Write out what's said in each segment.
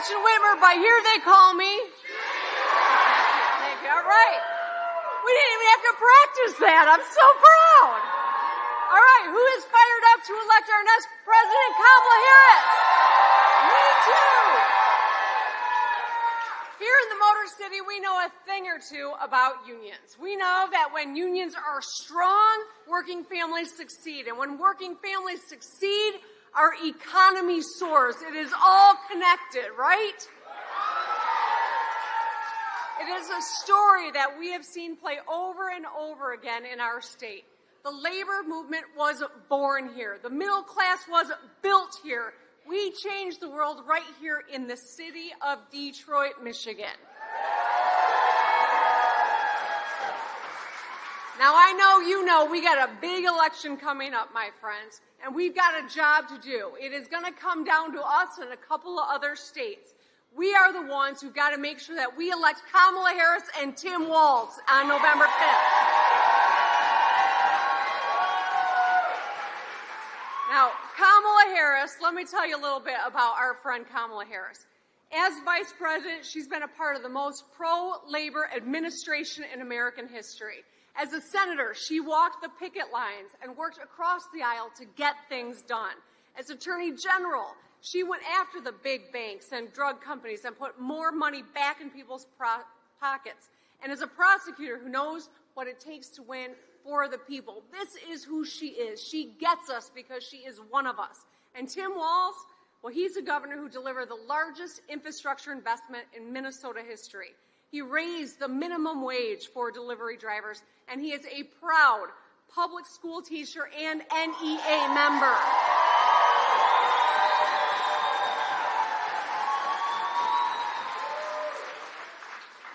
Gretchen Whitmer, but here they call me. Thank you. All right. We didn't even have to practice that. I'm so proud. All right. Who is fired up to elect our next president, Kamala Harris? Me too. Here in the Motor City, we know a thing or two about unions. We know that when unions are strong, working families succeed. And when working families succeed, our economy soars. It is all connected, right? It is a story that we have seen play over and over again in our state. The labor movement was born here. The middle class was built here. We changed the world right here in the city of Detroit, Michigan. Now, I know you know we got a big election coming up, my friends, and we've got a job to do. It is going to come down to us and a couple of other states. We are the ones who've got to make sure that we elect Kamala Harris and Tim Walz on November 5th. Now, Kamala Harris, let me tell you a little bit about our friend Kamala Harris. As Vice President, she's been a part of the most pro-labor administration in American history. As a senator, she walked the picket lines and worked across the aisle to get things done. As Attorney General, she went after the big banks and drug companies and put more money back in people's pockets. And as a prosecutor who knows what it takes to win for the people, this is who she is. She gets us because she is one of us. And Tim Walz, well, he's a governor who delivered the largest infrastructure investment in Minnesota history. He raised the minimum wage for delivery drivers, and he is a proud public school teacher and NEA member.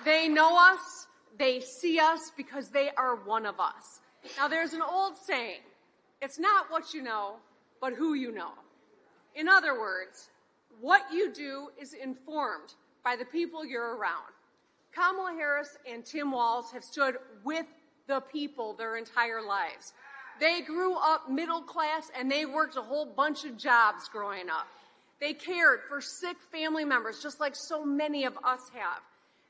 They know us, they see us because they are one of us. Now, there's an old saying, it's not what you know, but who you know. In other words, what you do is informed by the people you're around. Kamala Harris and Tim Walz have stood with the people their entire lives. They grew up middle class and they worked a whole bunch of jobs growing up. They cared for sick family members just like so many of us have.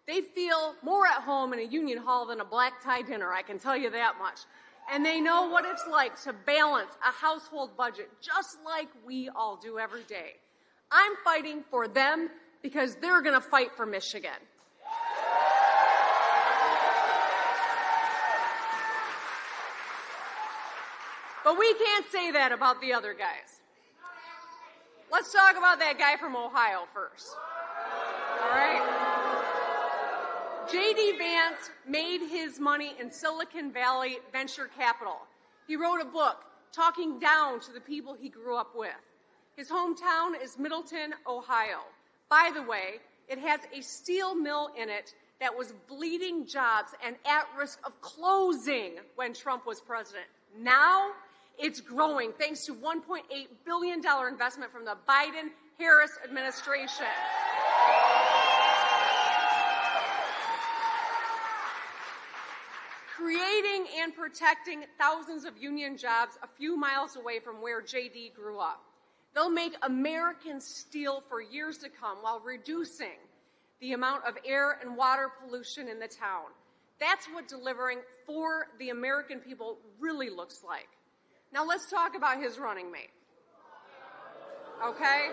They feel more at home in a union hall than a black tie dinner, I can tell you that much. And they know what it's like to balance a household budget just like we all do every day. I'm fighting for them because they're going to fight for Michigan. But we can't say that about the other guys. Let's talk about that guy from Ohio first. All right? J.D. Vance made his money in Silicon Valley venture capital. He wrote a book talking down to the people he grew up with. His hometown is Middleton, Ohio. By the way, it has a steel mill in it that was bleeding jobs and at risk of closing when Trump was president. Now, it's growing thanks to $1.8 billion investment from the Biden-Harris administration. Creating and protecting thousands of union jobs a few miles away from where J.D. grew up. They'll make Americans steel for years to come while reducing the amount of air and water pollution in the town. That's what delivering for the American people really looks like. Now let's talk about his running mate. Okay?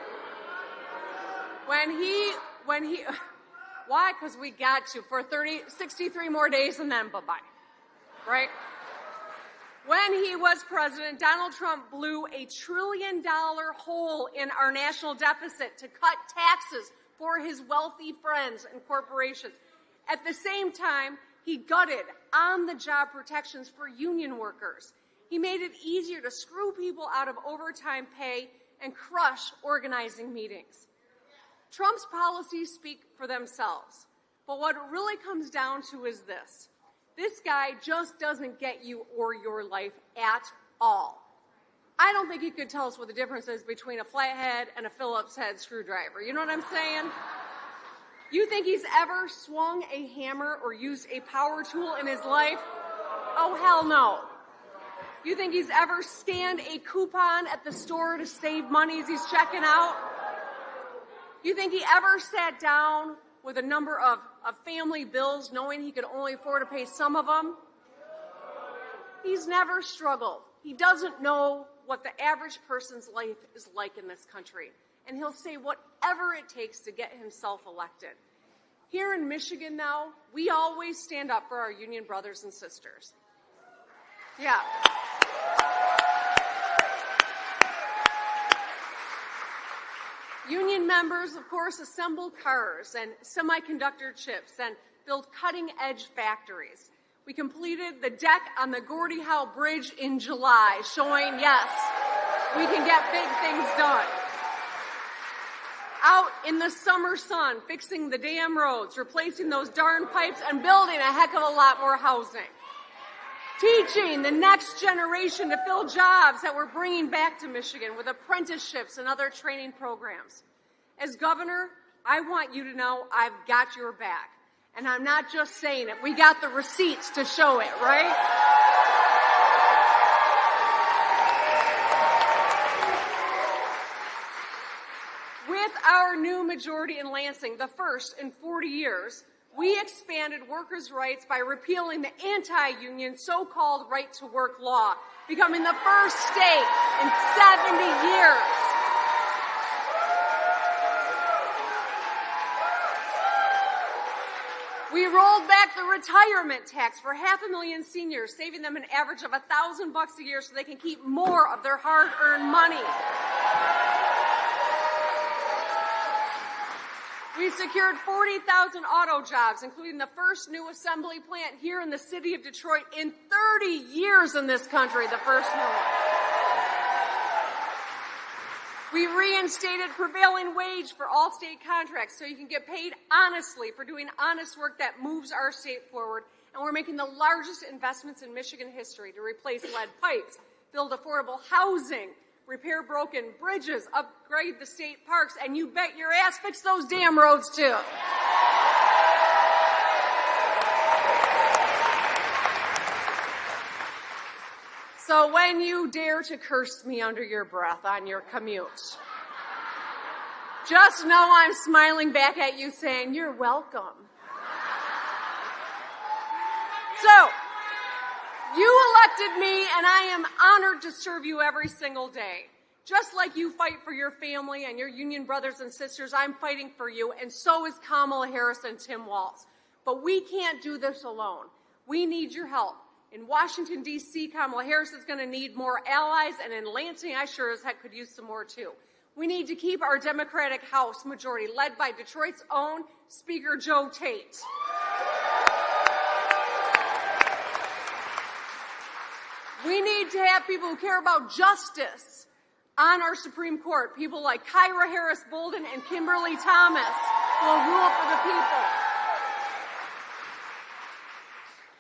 Why? Because we got to for 63 more days and then bye-bye. Right? When he was president, Donald Trump blew $1 trillion hole in our national deficit to cut taxes for his wealthy friends and corporations. At the same time, he gutted on-the-job protections for union workers. He made it easier to screw people out of overtime pay and crush organizing meetings. Trump's policies speak for themselves, but what it really comes down to is this. This guy just doesn't get you or your life at all. I don't think he could tell us what the difference is between a flathead and a Phillips head screwdriver. You know what I'm saying? You think he's ever swung a hammer or used a power tool in his life? Oh, hell no. You think he's ever scanned a coupon at the store to save money as he's checking out? Do you think he ever sat down with a number of family bills knowing he could only afford to pay some of them? He's never struggled. He doesn't know what the average person's life is like in this country. And he'll say whatever it takes to get himself elected. Here in Michigan now, we always stand up for our union brothers and sisters. Yeah. Union members, of course, assemble cars and semiconductor chips and build cutting-edge factories. We completed the deck on the Gordie Howe Bridge in July, showing, yes, we can get big things done. Out in the summer sun, fixing the damn roads, replacing those darn pipes, and building a heck of a lot more housing. Teaching the next generation to fill jobs that we're bringing back to Michigan with apprenticeships and other training programs. As governor, I want you to know I've got your back. And I'm not just saying it. We got the receipts to show it, right? With our new majority in Lansing, the first in 40 years, we expanded workers' rights by repealing the anti-union so-called right-to-work law, becoming the first state in 70 years. We rolled back the retirement tax for 500,000 seniors, saving them an average of $1,000 a year so they can keep more of their hard-earned money. We secured 40,000 auto jobs, including the first new assembly plant here in the city of Detroit in 30 years in this country, the first new one. We reinstated prevailing wage for all state contracts so you can get paid honestly for doing honest work that moves our state forward. And we're making the largest investments in Michigan history to replace lead pipes, build affordable housing, repair broken bridges, upgrade the state parks, and you bet your ass fix those damn roads too. So when you dare to curse me under your breath on your commute, just know I'm smiling back at you saying, you're welcome. So, you elected me, and I am honored to serve you every single day. Just like you fight for your family and your union brothers and sisters, I'm fighting for you, and so is Kamala Harris and Tim Walz. But we can't do this alone. We need your help. In Washington, D.C., Kamala Harris is going to need more allies, and in Lansing, I sure as heck could use some more, too. We need to keep our Democratic House majority led by Detroit's own Speaker Joe Tate. We need to have people who care about justice on our Supreme Court, people like Kyra Harris Bolden and Kimberly Thomas, who will rule for the people.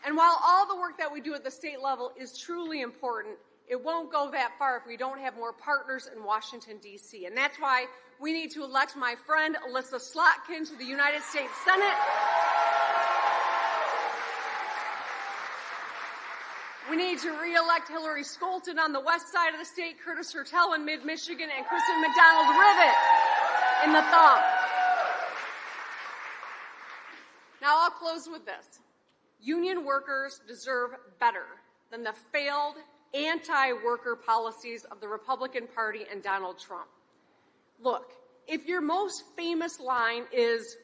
And while all the work that we do at the state level is truly important, it won't go that far if we don't have more partners in Washington, D.C. And that's why we need to elect my friend Alyssa Slotkin to the United States Senate. We need to re-elect Hillary Skolton on the west side of the state, Curtis Hertel in mid-Michigan, and Kristen McDonald-Rivet in the thumb. Now I'll close with this. Union workers deserve better than the failed anti-worker policies of the Republican Party and Donald Trump. Look, if your most famous line is,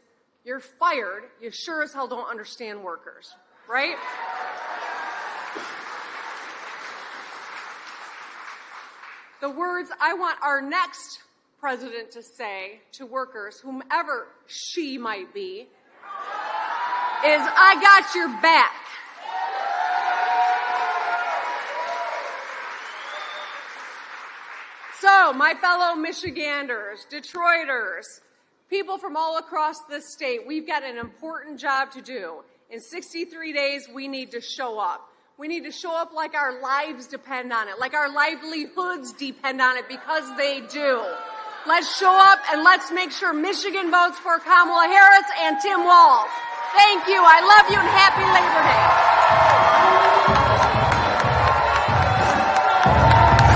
"You're fired," you sure as hell don't understand workers, right? The words I want our next president to say to workers, whomever she might be, is, "I got your back." So, my fellow Michiganders, Detroiters, people from all across this state, we've got an important job to do. In 63 days, we need to show up. We need to show up like our lives depend on it, like our livelihoods depend on it, because they do. Let's show up and let's make sure Michigan votes for Kamala Harris and Tim Walz. Thank you. I love you and happy Labor Day.